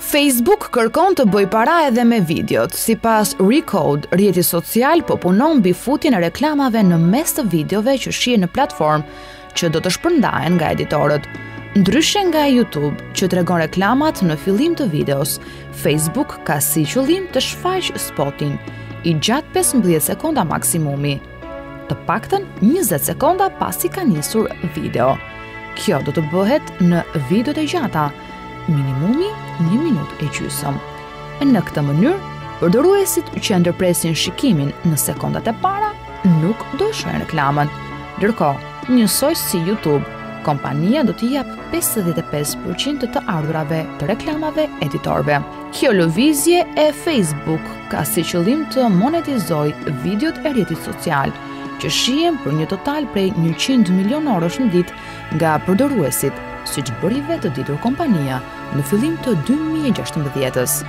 Facebook kërkon të bëj para edhe me videot. Sipas Recode, rrjeti social po punon mbi futjen e reklamave në mes të videove që shihen në platformë që do të shpërndahen nga editorët. Ndryshe nga YouTube, që tregon reklamat në fillim të videos, Facebook ka si qëllim të shfaq spotin i gjatë 15 sekonda maksimumi, të paktën 20 sekonda pasi ka nisur video. Kjo do të bëhet në videot e gjata, minimumi 1 minutë e gjysmë. Në këtë mënyrë, përdoruesit që ndërpresin shikimin në sekondat e para nuk do shohin reklamën. Ndërkohë, njësoj si YouTube, kompania do t'i jap 55% të ardhurave të reklamave editorëve. Kjo lëvizje e Facebook ka si qëllim të monetizojë videot e rrjetit social, që shihen për një total prej 100 milion orësh në ditë nga përdoruesit, siç bëri vetë të ditur kompania në fillim të 2016-s.